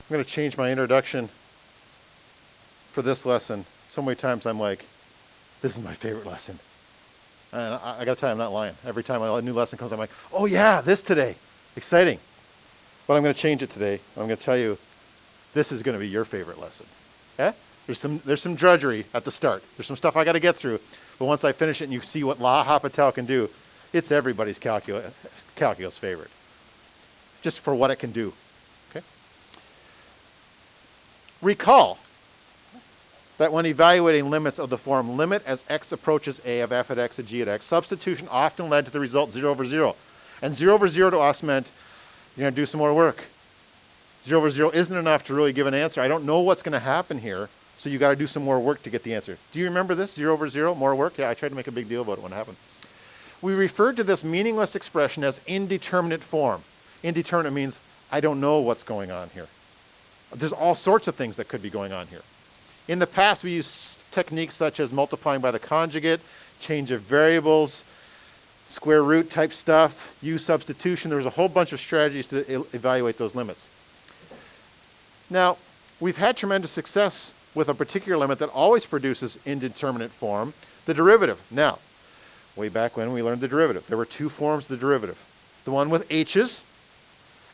I'm going to change my introduction for this lesson. So many times I'm like, this is my favorite lesson. And I got to tell you, I'm not lying. Every time a new lesson comes, I'm like, oh yeah, this today. Exciting. But I'm going to change it today. I'm going to tell you, this is going to be your favorite lesson. Yeah? There's some drudgery at the start. There's some stuff I got to get through. But once I finish it and you see what L'Hopital can do, it's everybody's calculus favorite. Just for what it can do. Okay? Recall that when evaluating limits of the form limit as x approaches a of f at x at g at x, substitution often led to the result 0 over 0. And 0 over 0 to us meant you're going to do some more work. 0 over 0 isn't enough to really give an answer. I don't know what's going to happen here, so you got to do some more work to get the answer. Do you remember this, 0 over 0, more work? Yeah, I tried to make a big deal about it when it happened. We referred to this meaningless expression as indeterminate form. Indeterminate means I don't know what's going on here. There's all sorts of things that could be going on here. In the past, we used techniques such as multiplying by the conjugate, change of variables, square root type stuff, U substitution. There was a whole bunch of strategies to evaluate those limits. Now, we've had tremendous success with a particular limit that always produces indeterminate form, the derivative. Now, way back when we learned the derivative, there were two forms of the derivative. The one with h's,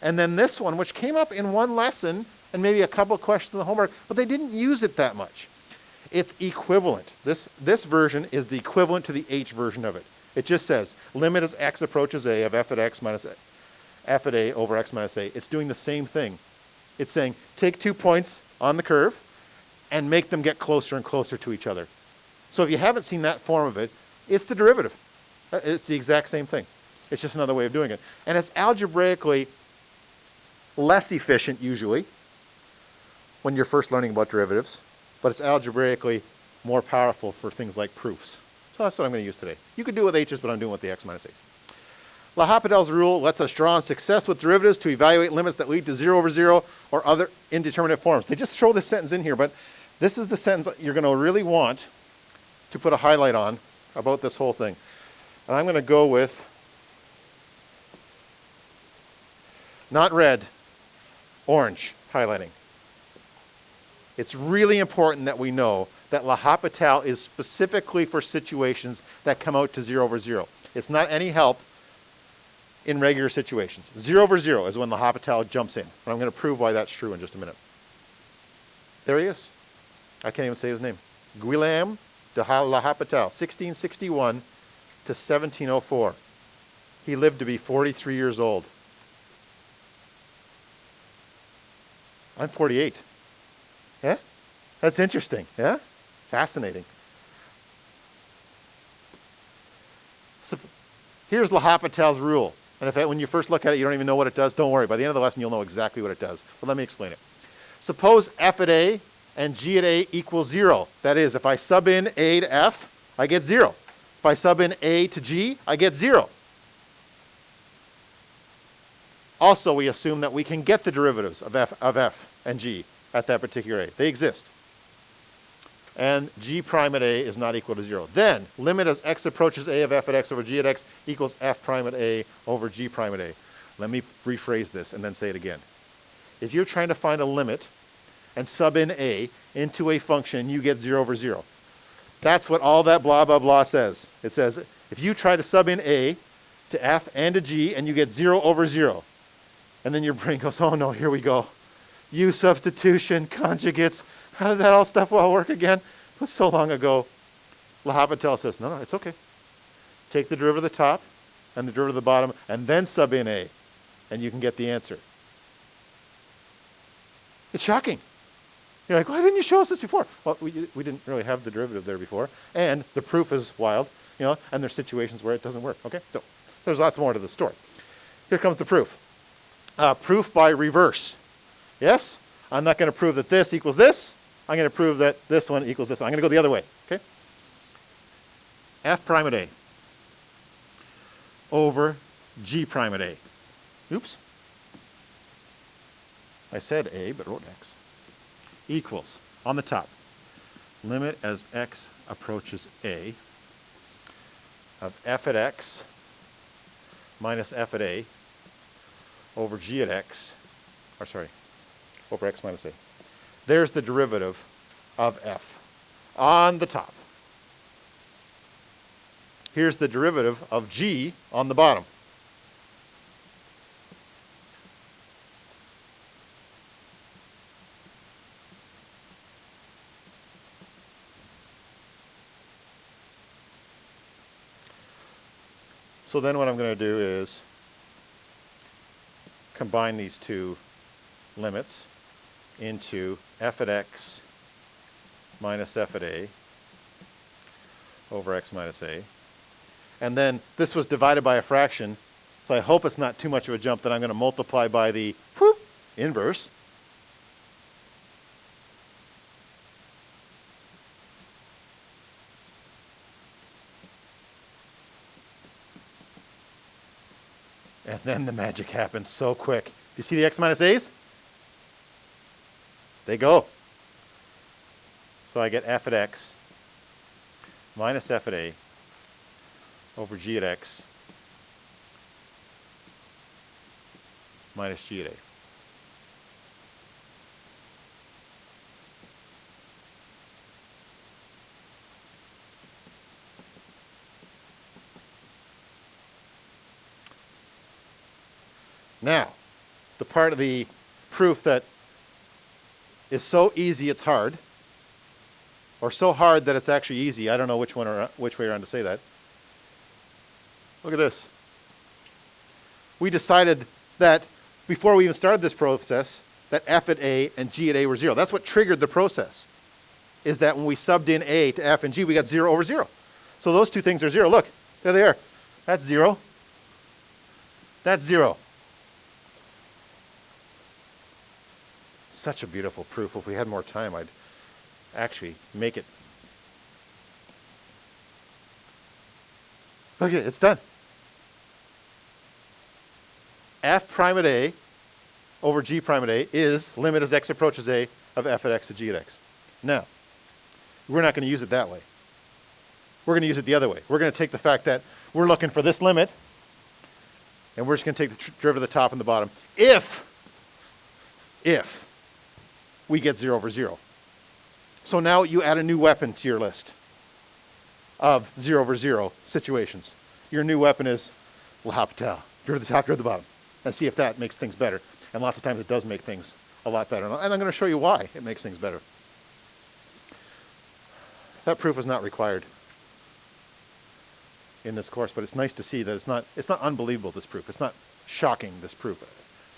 and then this one, which came up in one lesson and maybe a couple of questions in the homework, but they didn't use it that much. It's equivalent. This version is the equivalent to the h version of it. It just says, limit as x approaches a of f at x minus f at a over x minus a. It's doing the same thing. It's saying, take 2 points on the curve and make them get closer and closer to each other. So if you haven't seen that form of it, it's the derivative. It's the exact same thing. It's just another way of doing it. And it's algebraically less efficient usually when you're first learning about derivatives, but it's algebraically more powerful for things like proofs. So that's what I'm going to use today. You could do it with h's, but I'm doing it with the x minus a's. L'Hopital's rule lets us draw on success with derivatives to evaluate limits that lead to 0 over 0 or other indeterminate forms. They just throw this sentence in here, but this is the sentence you're going to really want to put a highlight on about this whole thing. And I'm going to go with not red, orange highlighting. It's really important that we know that L'Hopital is specifically for situations that come out to 0 over 0. It's not any help in regular situations. 0 over 0 is when L'Hopital jumps in. And I'm going to prove why that's true in just a minute. There he is. I can't even say his name. Guillaume de L'Hopital, 1661 to 1704. He lived to be 43 years old. I'm 48. Yeah? That's interesting. Yeah? Fascinating. So here's L'Hopital's rule. And when you first look at it, you don't even know what it does. Don't worry. By the end of the lesson, you'll know exactly what it does. But let me explain it. Suppose f at a and g at a equals 0. That is, if I sub in a to f, I get 0. If I sub in a to g, I get 0. Also, we assume that we can get the derivatives of f and g at that particular a. They exist. And g prime at a is not equal to 0. Then, limit as x approaches a of f at x over g at x equals f prime at a over g prime at a. Let me rephrase this and then say it again. If you're trying to find a limit and sub in a into a function, you get 0 over 0. That's what all that blah, blah, blah says. It says if you try to sub in a to f and to g and you get 0 over 0, and then your brain goes, oh no, here we go. U substitution, conjugates. How did that all stuff all work again? It was so long ago. L'Hopital says, no, it's okay. Take the derivative of the top and the derivative of the bottom, and then sub in a, and you can get the answer. It's shocking. You're like, why didn't you show us this before? Well, we didn't really have the derivative there before, and the proof is wild, and there's situations where it doesn't work. Okay, so there's lots more to the story. Here comes the proof. Proof by reverse. Yes? I'm not going to prove that this equals this. I'm going to prove that this one equals this. I'm going to go the other way. Okay? F prime at a over g prime at a. Oops. I said a, but wrote x. Equals, on the top, limit as x approaches a of f at x minus f at a over g at x, or sorry, over x minus a. There's the derivative of f on the top. Here's the derivative of g on the bottom. So then what I'm going to do is combine these two limits into f at x minus f at a over x minus a. And then this was divided by a fraction, so I hope it's not too much of a jump that I'm going to multiply by the whoop, inverse. And then the magic happens so quick. Do you see the x minus a's? They go. So I get f at x minus f at a over g at x minus g at a. Now, the part of the proof that is so easy it's hard, or so hard that it's actually easy. I don't know which way around to say that. Look at this. We decided that before we even started this process, that f at a and g at a were 0. That's what triggered the process, is that when we subbed in a to f and g, we got 0 over 0. So those two things are 0. Look, there they are. That's 0. That's 0. Such a beautiful proof. If we had more time, I'd actually make it. Okay, it's done. F prime at a over g prime at a is limit as x approaches a of f at x to g at x. Now, we're not going to use it that way. We're going to use it the other way. We're going to take the fact that we're looking for this limit, and we're just going to take the derivative of the top and the bottom if we get 0 over 0. So now you add a new weapon to your list of 0 over 0 situations. Your new weapon is L'Hopital, derivative of the top, derivative of the bottom, and see if that makes things better. And lots of times it does make things a lot better. And I'm going to show you why it makes things better. That proof is not required in this course, but it's nice to see that it's not unbelievable, this proof. It's not shocking, this proof,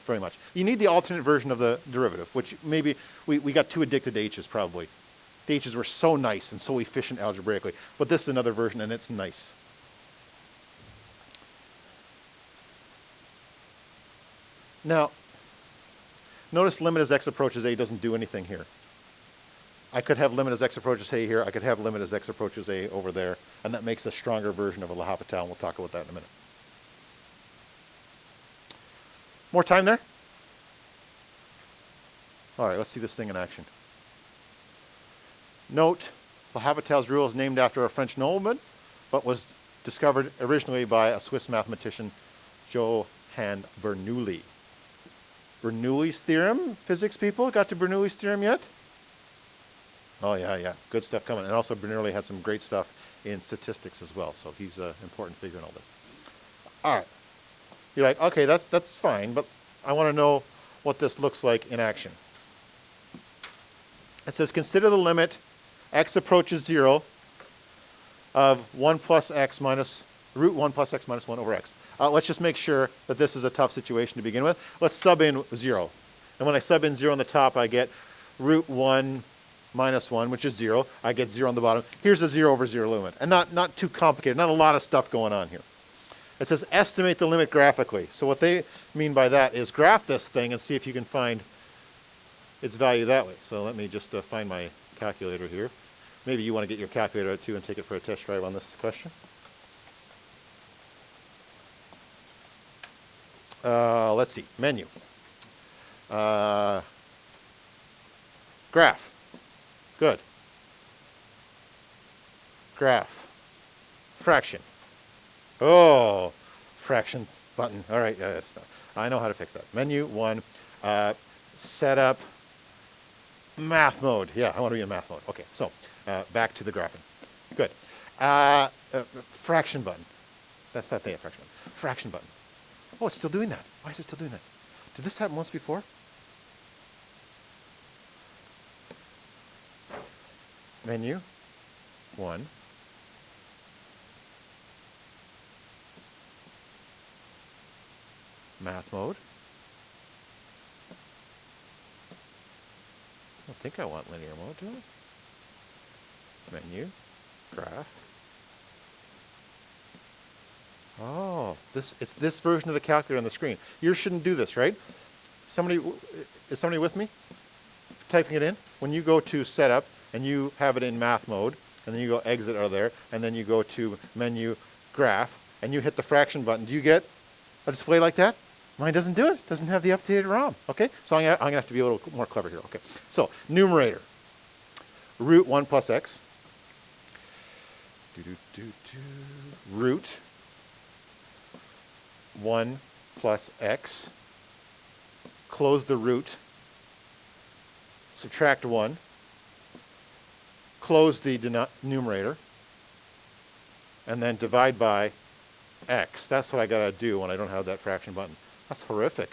very much. You need the alternate version of the derivative, which maybe we got too addicted to h's probably. The h's were so nice and so efficient algebraically, but this is another version and it's nice. Now, notice limit as x approaches a doesn't do anything here. I could have limit as x approaches a here, I could have limit as x approaches a over there, and that makes a stronger version of a L'Hopital, and we'll talk about that in a minute. More time there? All right, let's see this thing in action. Note, L'Hopital's rule is named after a French nobleman, but was discovered originally by a Swiss mathematician, Johann Bernoulli. Bernoulli's theorem, physics people, got to Bernoulli's theorem yet? Oh yeah, good stuff coming. And also Bernoulli had some great stuff in statistics as well, so he's an important figure in all this. All right. You're like, okay, that's fine, but I want to know what this looks like in action. It says, consider the limit x approaches 0 of 1 plus x minus root 1 plus x minus 1 over x. Let's just make sure that this is a tough situation to begin with. Let's sub in 0. And when I sub in 0 on the top, I get root 1 minus 1, which is 0. I get 0 on the bottom. Here's a 0 over 0 limit. And not too complicated, not a lot of stuff going on here. It says estimate the limit graphically. So what they mean by that is graph this thing and see if you can find its value that way. So let me just find my calculator here. Maybe you want to get your calculator out too and take it for a test drive on this question. Let's see, menu. Graph. Good. Graph. Fraction. Oh, fraction button. All right, I know how to fix that. Menu 1, setup, Math mode. Yeah, I want to be in math mode. Okay, so back to the graphing. Good. Fraction button. That's that thing, a fraction button. Fraction button. Oh, it's still doing that. Why is it still doing that? Did this happen once before? Menu. 1. Math mode. I don't think I want linear mode, do I? Menu. Graph. Oh, it's this version of the calculator on the screen. Yours shouldn't do this, right? Is somebody with me? Typing it in? When you go to setup and you have it in math mode, and then you go exit out of there, and then you go to menu, graph, and you hit the fraction button, do you get a display like that? Mine doesn't do it. Doesn't have the updated ROM. Okay, so I'm gonna have to be a little more clever here. Okay, so numerator, root 1 plus x, root 1 plus x, close the root, subtract 1, close the numerator, and then divide by x. That's what I got to do when I don't have that fraction button. That's horrific.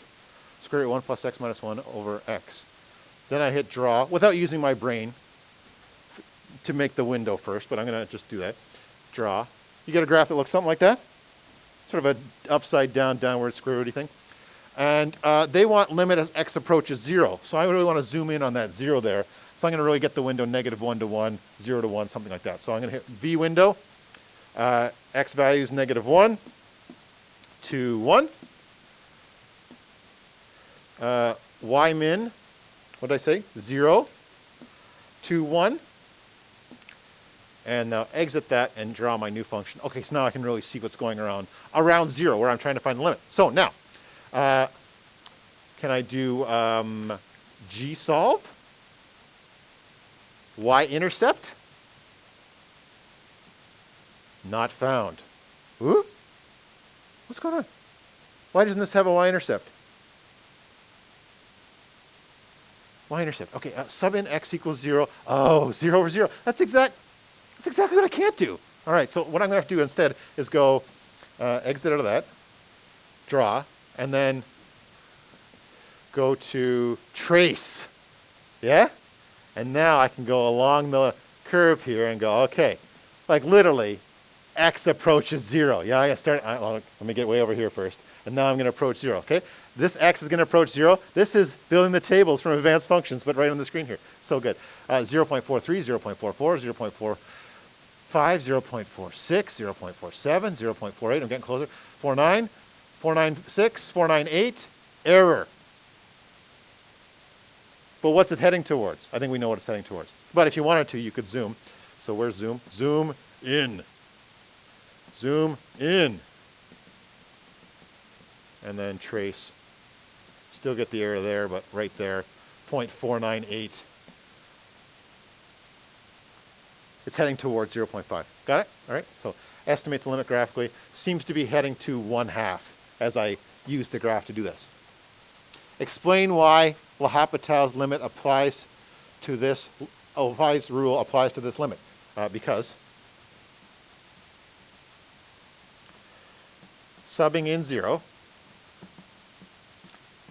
Square root 1 plus x minus 1 over x. Then I hit draw without using my brain to make the window first, but I'm going to just do that. Draw. You get a graph that looks something like that. Sort of a upside down, downward square rooty thing. And they want limit as x approaches 0. So I really want to zoom in on that 0 there. So I'm going to really get the window -1 to 1, 0 to 1, something like that. So I'm going to hit V window. X values -1 to 1. Y min, what did I say? 0 to 1. And now exit that and draw my new function. Okay, so now I can really see what's going around 0, where I'm trying to find the limit. So now, can I do G solve? Y-intercept? Not found. Ooh? What's going on? Why doesn't this have a y-intercept? Y-intercept. Okay, sub in x equals 0. Oh, 0 over 0. That's exactly what I can't do. All right, so what I'm going to have to do instead is go exit out of that, draw, and then go to trace. Yeah? And now I can go along the curve here and go, okay, like literally, x approaches 0. Yeah, I gotta start, let me get way over here first. And now I'm going to approach 0, okay? This x is going to approach 0. This is building the tables from advanced functions, but right on the screen here. So good. 0.43, 0.44, 0.45, 0.46, 0.47, 0.48. I'm getting closer. 49, 496, 498. Error. But what's it heading towards? I think we know what it's heading towards. But if you wanted to, you could zoom. So where's zoom? Zoom in. Zoom in. And then trace. Still get the error there, but right there, 0.498. It's heading towards 0.5. Got it? All right. So estimate the limit graphically. Seems to be heading to 1/2 as I use the graph to do this. Explain why L'Hopital's limit applies to this. L'Hopital's rule applies to this limit. Because subbing in 0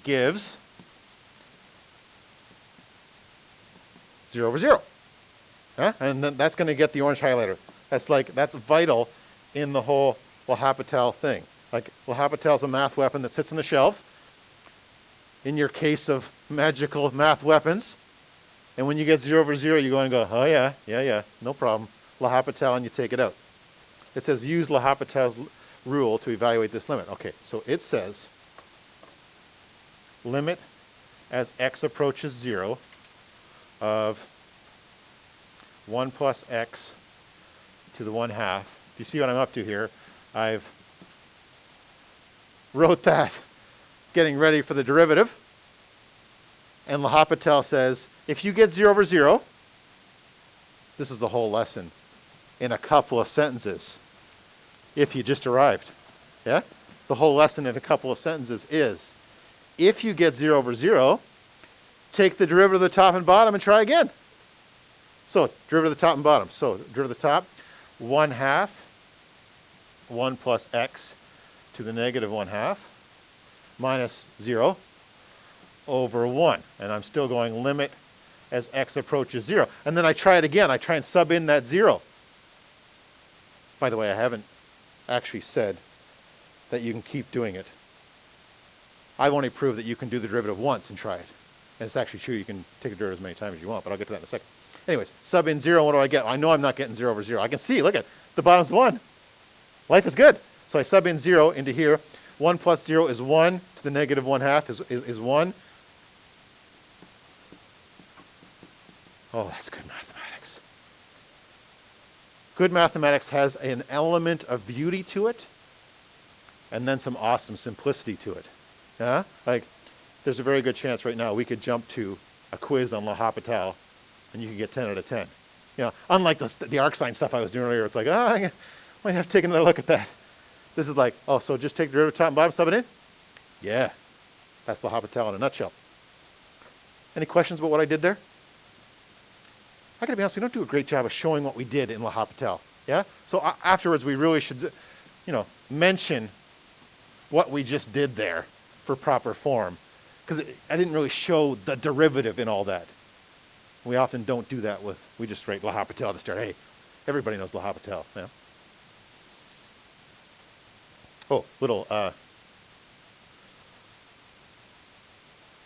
gives 0 over 0. And then that's going to get the orange highlighter. That's vital in the whole L'Hopital thing. Like L'Hopital's a math weapon that sits on the shelf. In your case of magical math weapons, and when you get 0 over 0, you go and go, oh yeah, no problem. L'Hopital, and you take it out. It says use L'Hopital's rule to evaluate this limit. Okay, so it says limit as x approaches 0 of 1 plus x to the 1/2. If you see what I'm up to here, I've wrote that getting ready for the derivative. And L'Hopital says, if you get 0 over 0, this is the whole lesson in a couple of sentences. If you just arrived. Yeah? The whole lesson in a couple of sentences is, if you get 0 over 0, take the derivative of the top and bottom and try again. So derivative of the top and bottom. So derivative of the top, 1/2, 1 plus x to the negative 1/2 minus 0 over 1. And I'm still going limit as x approaches 0. And then I try it again. I try and sub in that 0. By the way, I haven't actually said that you can keep doing it. I've only proved that you can do the derivative once and try it. And it's actually true. You can take a derivative as many times as you want, but I'll get to that in a second. Anyways, sub in 0, what do I get? I know I'm not getting 0 over 0. I can see, look at the bottom's 1. Life is good. So I sub in 0 into here. 1 plus 0 is 1 to the negative 1/2 is 1. Oh, that's good mathematics. Good mathematics has an element of beauty to it and then some awesome simplicity to it. Yeah? Like, there's a very good chance right now we could jump to a quiz on L'Hopital and you could get 10 out of 10. You know, unlike the arcsine stuff I was doing earlier, it's like, I might have to take another look at that. This is like, oh, so just take the derivative top and bottom, sub it in? Yeah. That's L'Hopital in a nutshell. Any questions about what I did there? I gotta be honest, we don't do a great job of showing what we did in L'Hopital. Yeah? So afterwards, we really should, mention what we just did there for proper form. Because I didn't really show the derivative in all that. We often don't do that we just write L'Hopital at the start. Hey, everybody knows L'Hopital. Yeah? Oh, little,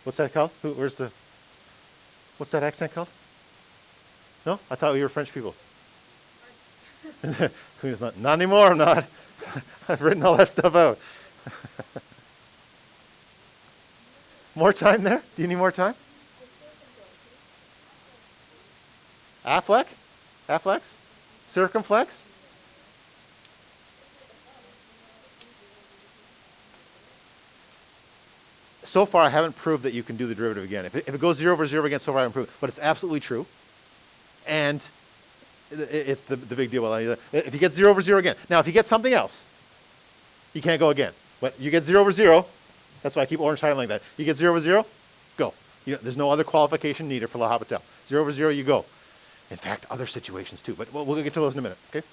what's that called? What's that accent called? No? I thought we were French people. So he's not anymore, I'm not. I've written all that stuff out. More time there? Do you need more time? Affleck? Afflex? Circumflex? So far, I haven't proved that you can do the derivative again. If it goes 0 over 0 again, so far I haven't proved. But it's absolutely true. And it's the big deal. If you get 0 over 0 again. Now, if you get something else, you can't go again. But you get 0 over 0. That's why I keep orange highlighting that. You get 0 over 0, go. There's no other qualification needed for L'Hopital. 0 over 0, you go. In fact, other situations too. But we'll get to those in a minute. Okay.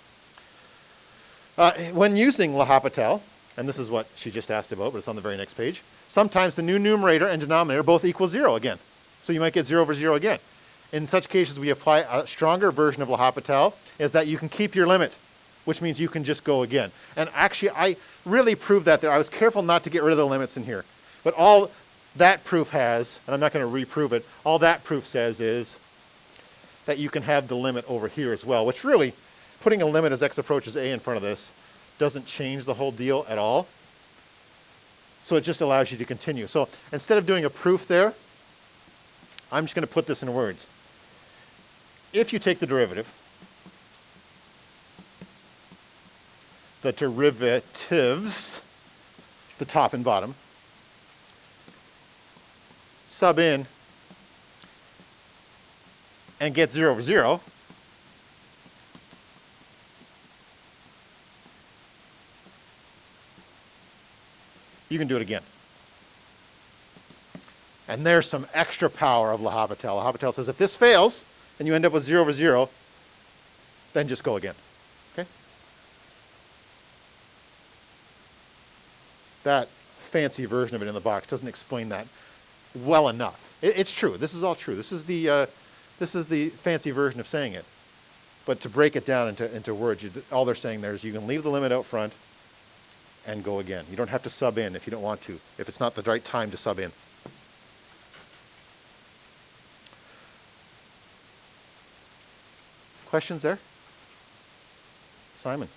When using L'Hopital, and this is what she just asked about, but it's on the very next page, sometimes the new numerator and denominator both equal 0 again. So you might get 0 over 0 again. In such cases, we apply a stronger version of L'Hopital, is that you can keep your limit, which means you can just go again. And actually, I really proved that there. I was careful not to get rid of the limits in here. But all that proof has, and I'm not going to reprove it, all that proof says is that you can have the limit over here as well, which really, putting a limit as x approaches a in front of this doesn't change the whole deal at all. So it just allows you to continue. So instead of doing a proof there, I'm just going to put this in words. If you take the derivative, the derivatives, the top and bottom, sub in, and get 0 over 0, you can do it again. And there's some extra power of L'Hopital. L'Hopital says if this fails, and you end up with 0 over 0, then just go again. Okay? That fancy version of it in the box doesn't explain that well enough. It's true. This is all true. This is the fancy version of saying it. But to break it down into words, all they're saying there is you can leave the limit out front and go again. You don't have to sub in if you don't want to, if it's not the right time to sub in. Questions there? Simon.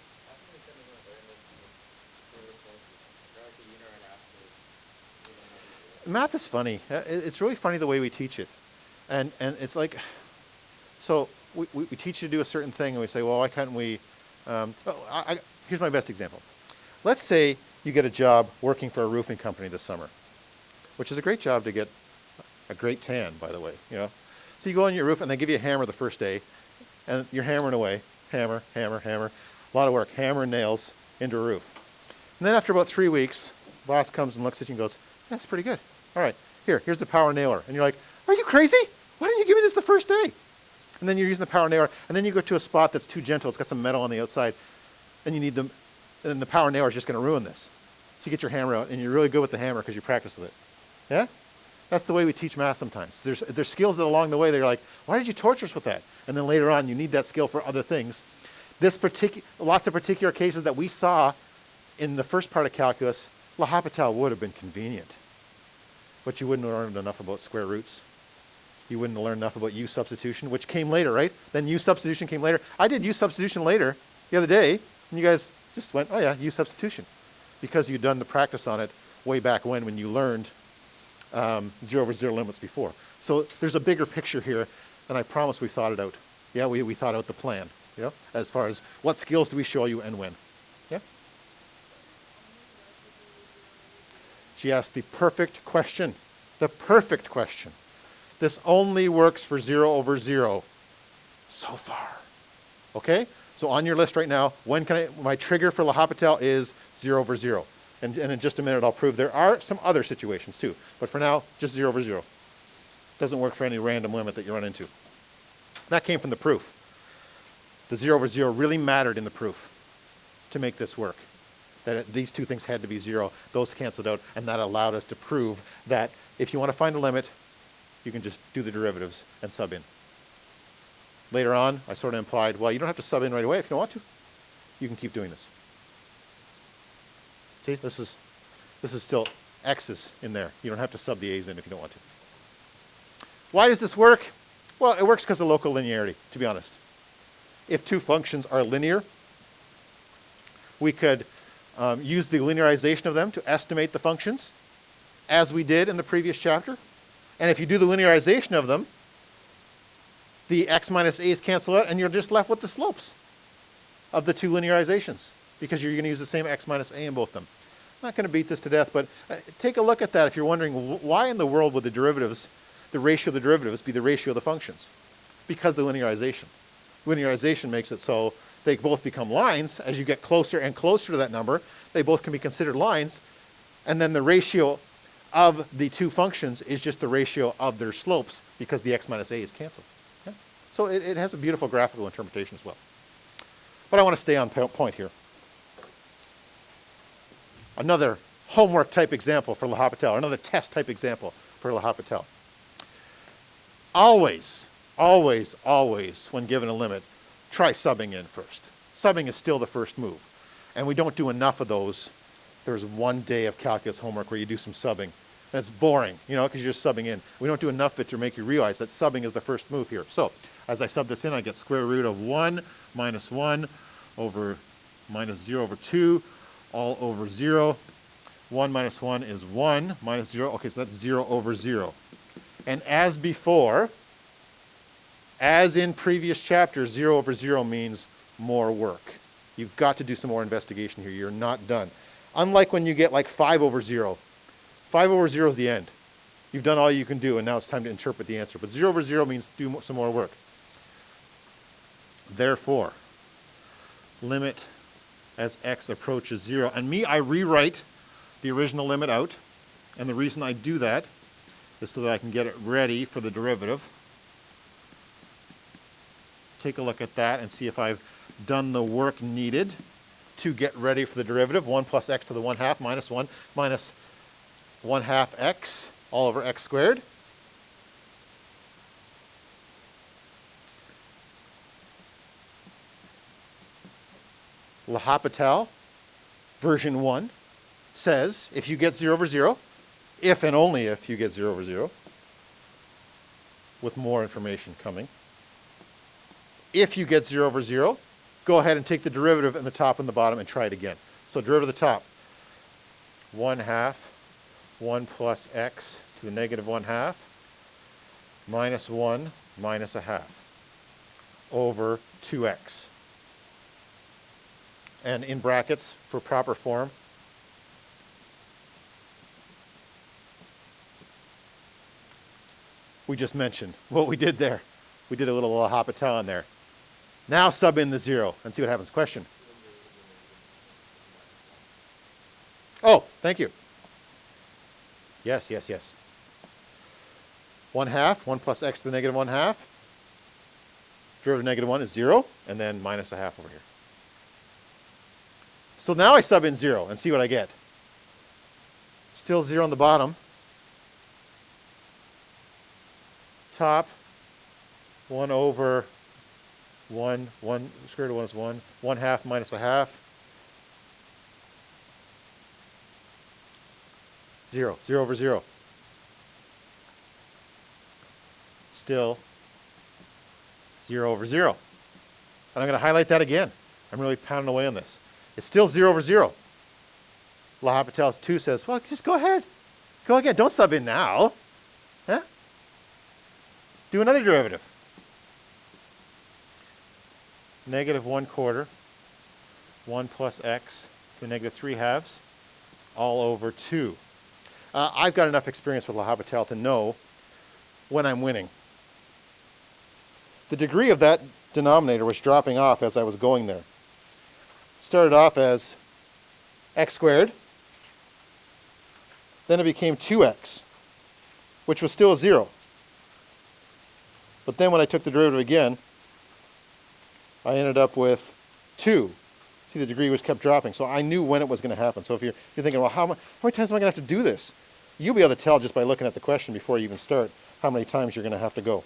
Math is funny. It's really funny the way we teach it. And it's like, so we teach you to do a certain thing and we say, well, why can't we, here's my best example. Let's say you get a job working for a roofing company this summer, which is a great job to get a great tan, by the way. So you go on your roof and they give you a hammer the first day, and you're hammering away, hammer, hammer, hammer, a lot of work, hammer and nails into a roof. And then after about 3 weeks, boss comes and looks at you and goes, that's pretty good. All right, here's the power nailer. And you're like, Are you crazy? Why didn't you give me this the first day? And then you're using the power nailer, and then you go to a spot that's too gentle. It's got some metal on the outside, and you need them, and then the power nailer is just going to ruin this. So you get your hammer out, and you're really good with the hammer because you practice with it. Yeah? That's the way we teach math sometimes. There's skills that along the way they're like, why did you torture us with that? And then later on, you need that skill for other things. Lots of particular cases that we saw in the first part of calculus, L'Hopital would have been convenient. But you wouldn't have learned enough about square roots. You wouldn't have learned enough about U substitution, which came later, right? Then U substitution came later. I did U substitution later the other day, and you guys just went, oh yeah, U substitution. Because you'd done the practice on it way back when you learned 0 over 0 limits before. So there's a bigger picture here, and I promise we thought it out. Yeah, we thought out the plan, as far as what skills do we show you and when. Yeah? She asked the perfect question. The perfect question. This only works for 0 over 0 so far. Okay? So on your list right now, my trigger for L'Hopital is 0 over 0. And in just a minute, I'll prove there are some other situations too. But for now, just 0 over 0. Doesn't work for any random limit that you run into. That came from the proof. The 0 over 0 really mattered in the proof to make this work. That these two things had to be 0. Those canceled out, and that allowed us to prove that if you want to find a limit, you can just do the derivatives and sub in. Later on, I sort of implied, well, you don't have to sub in right away if you don't want to. You can keep doing this. See, this is still x's in there. You don't have to sub the a's in if you don't want to. Why does this work? Well, it works because of local linearity, to be honest. If two functions are linear, we could use the linearization of them to estimate the functions, as we did in the previous chapter. And if you do the linearization of them, the x minus a's cancel out, and you're just left with the slopes of the two linearizations, because you're going to use the same x minus a in both of them. I'm not going to beat this to death, but take a look at that if you're wondering why in the world would the ratio of the derivatives be the ratio of the functions? Because of linearization. Linearization makes it so they both become lines. As you get closer and closer to that number, they both can be considered lines, and then the ratio of the two functions is just the ratio of their slopes because the x minus a is canceled. Okay? So it has a beautiful graphical interpretation as well. But I want to stay on point here. Another homework type example for L'Hopital, another test type example for L'Hopital. Always, always, always, when given a limit, try subbing in first. Subbing is still the first move. And we don't do enough of those. There's one day of calculus homework where you do some subbing. And it's boring, because you're just subbing in. We don't do enough of it to make you realize that subbing is the first move here. So as I sub this in, I get square root of 1 minus 1 over minus 0 over 2 all over 0. 1 minus 1 is 1 minus 0. Okay, so that's 0 over 0. And as before, as in previous chapters, 0 over 0 means more work. You've got to do some more investigation here. You're not done. Unlike when you get like 5 over 0. 5 over 0 is the end. You've done all you can do, and now it's time to interpret the answer. But 0 over 0 means do some more work. Therefore, limit as x approaches 0. And I rewrite the original limit out. And the reason I do that is so that I can get it ready for the derivative. Take a look at that and see if I've done the work needed to get ready for the derivative. 1 plus x to the 1/2 minus 1 minus 1/2 x all over x squared. L'Hopital version 1 says if you get 0 over 0, if and only if you get 0 over 0, with more information coming. If you get 0 over 0, go ahead and take the derivative in the top and the bottom and try it again. So derivative of the top, 1/2, 1 plus x to the negative 1/2, minus 1 minus 1/2 over 2x. And in brackets for proper form, we just mentioned what we did there. We did a little L'Hopital in there. Now sub in the 0 and see what happens. Question? Oh, thank you. Yes, yes, yes. 1 half, 1 plus x to the negative 1 half. Derivative of negative 1 is 0, and then minus a half over here. So now I sub in 0 and see what I get. Still 0 on the bottom. Top, 1 over 1, square root of 1 is 1. 1 half minus a half. 0, 0 over 0. Still 0 over 0. And I'm going to highlight that again. I'm really pounding away on this. It's still 0 over 0. L'Hopital 2 says, well, just go ahead. Go again. Don't sub in now. Huh? Do another derivative. Negative 1/4, 1 plus x to the negative 3 halves, all over 2. I've got enough experience with L'Hopital to know when I'm winning. The degree of that denominator was dropping off as I was going there. It started off as x squared. Then it became 2x, which was still a 0. But then when I took the derivative again, I ended up with 2. See, the degree was kept dropping. So I knew when it was going to happen. So if you're thinking, well, how many times am I going to have to do this? You'll be able to tell just by looking at the question before you even start how many times you're going to have to go.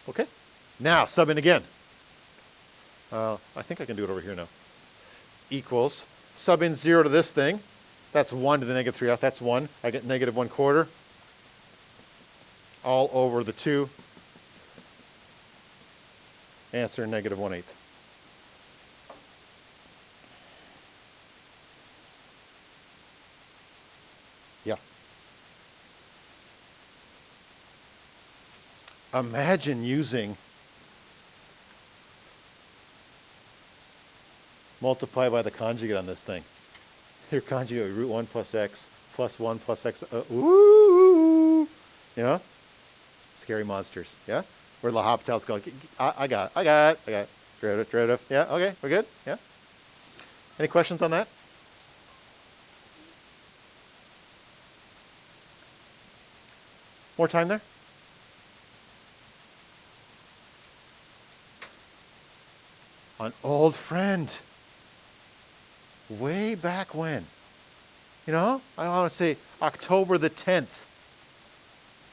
Okay? Now, sub in again. I think I can do it over here now. Equals, sub in 0 to this thing. That's 1 to the negative 3 half. That's 1. I get negative 1/4. All over the 2. Answer negative 1/8. Yeah. Imagine using multiply by the conjugate on this thing. Your conjugate, root 1 plus x plus 1 plus x. Ooh. You know? Scary monsters. Yeah? Where L'Hopital's going, I got it. Derivative. Yeah, okay, we're good? Yeah? Any questions on that? More time there? An old friend. Way back when. You know, I want to say October the 10th.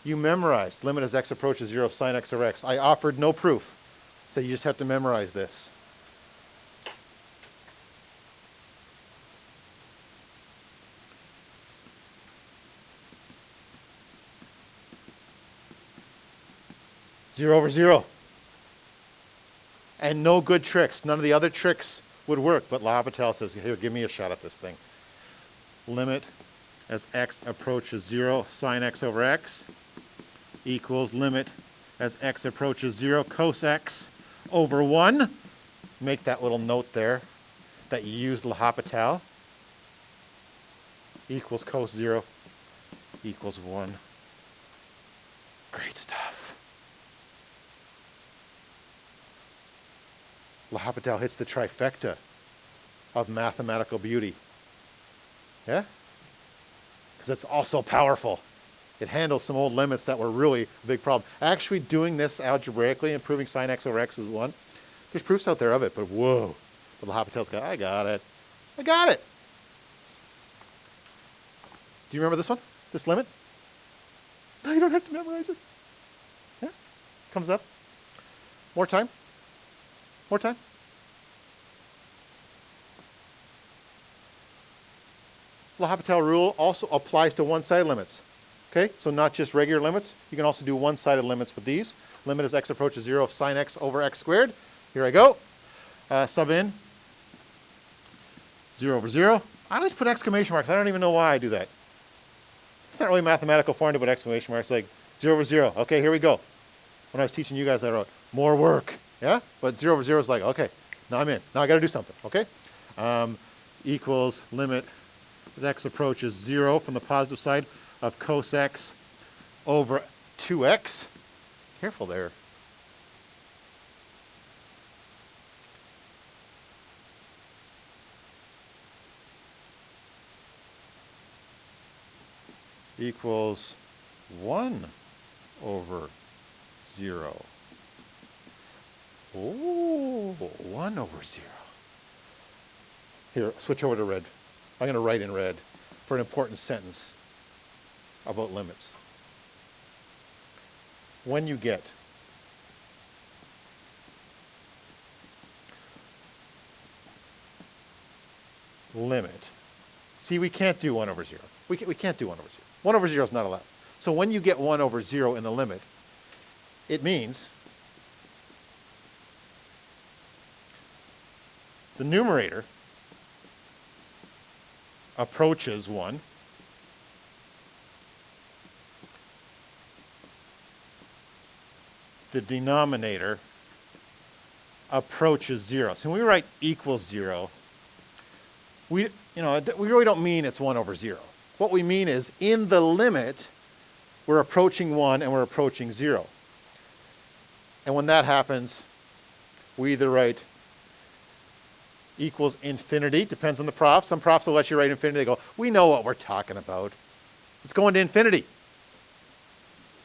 You memorized limit as x approaches 0 sine x over x. I offered no proof. So you just have to memorize this. Zero over 0. And no good tricks. None of the other tricks would work, but L'Hopital says, here, give me a shot at this thing. Limit as x approaches 0 sine x over x equals limit as x approaches 0 cos x over 1. Make that little note there that you used L'Hopital. Equals cos 0 equals 1. Great stuff. L'Hopital hits the trifecta of mathematical beauty. Yeah? Because it's also powerful. It handles some old limits that were really a big problem. Actually doing this algebraically and proving sine x over x is 1. There's proofs out there of it, but whoa. But L'Hopital's got, I got it. I got it. Do you remember this one? This limit? No, you don't have to memorize it. Yeah? Comes up. More time? More time? L'Hopital rule also applies to one-sided limits. Okay, so not just regular limits. You can also do one-sided limits with these. Limit as x approaches 0 of sine x over x squared. Here I go. Sub in 0 over 0. I always put exclamation marks. I don't even know why I do that. It's not really mathematical form to put exclamation marks, like 0 over 0. Okay, here we go. When I was teaching you guys, I wrote more work. Yeah? But 0 over 0 is like, okay, now I'm in. Now I got to do something. Okay? Equals limit as x approaches 0 from the positive side of cos x over 2x. Careful there. equals 1 over 0. Oh, 1 over 0. Here, switch over to red. I'm going to write in red for an important sentence about limits. When you get limit, see, we can't do 1 over 0. We can't do 1 over 0. 1 over 0 is not allowed. So when you get 1 over 0 in the limit, it means the numerator approaches 1, the denominator approaches 0. So when we write equals 0, we really don't mean it's 1 over 0. What we mean is in the limit, we're approaching 1 and we're approaching 0. And when that happens, we either write equals infinity, depends on the prof. Some profs will let you write infinity. They go, we know what we're talking about. It's going to infinity.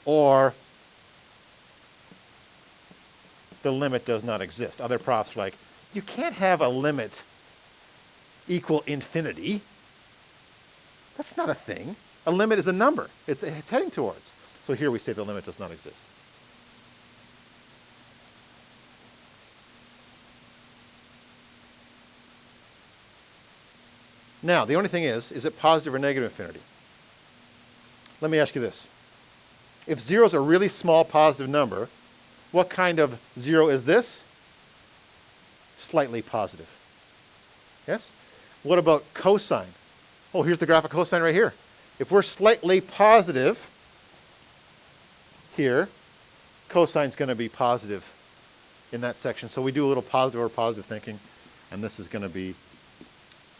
Or the limit does not exist. Other profs are like, you can't have a limit equal infinity. That's not a thing. A limit is a number. It's heading towards. So here we say the limit does not exist. Now, the only thing is it positive or negative infinity? Let me ask you this. If 0 is a really small positive number, what kind of 0 is this? Slightly positive. Yes? What about cosine? Oh, here's the graph of cosine right here. If we're slightly positive here, cosine's going to be positive in that section. So we do a little positive or positive thinking, and this is going to be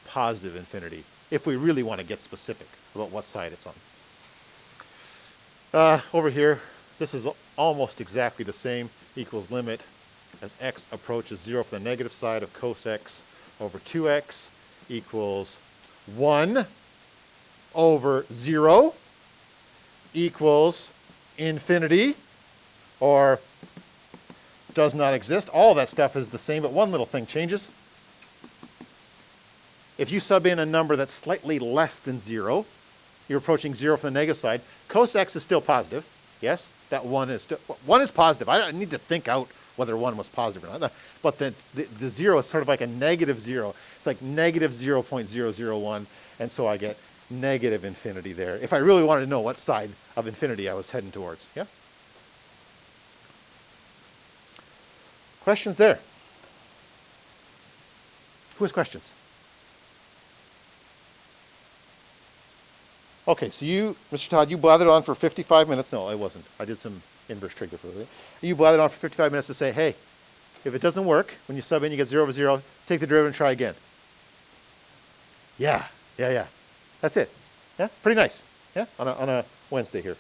positive infinity, if we really want to get specific about what side it's on. Over here, this is almost exactly the same, equals limit as x approaches 0 for the negative side of cos x over 2x equals 1 over 0 equals infinity, or does not exist. All that stuff is the same, but one little thing changes. If you sub in a number that's slightly less than 0, you're approaching 0 from the negative side. Cos x is still positive. Yes, that 1 is still, 1 is positive. I don't need to think out whether 1 was positive or not. But the 0 is sort of like a negative 0. It's like negative 0.001, and so I get negative infinity there, if I really wanted to know what side of infinity I was heading towards. Yeah? Questions there? Who has questions? Okay, so you, Mr. Todd, you blathered on for 55 minutes. No, I wasn't. I did some inverse trig for it. You blathered on for 55 minutes to say, hey, if it doesn't work, when you sub in, you get 0 over 0, take the derivative and try again. Yeah. That's it. Yeah, pretty nice. Yeah, on a Wednesday here.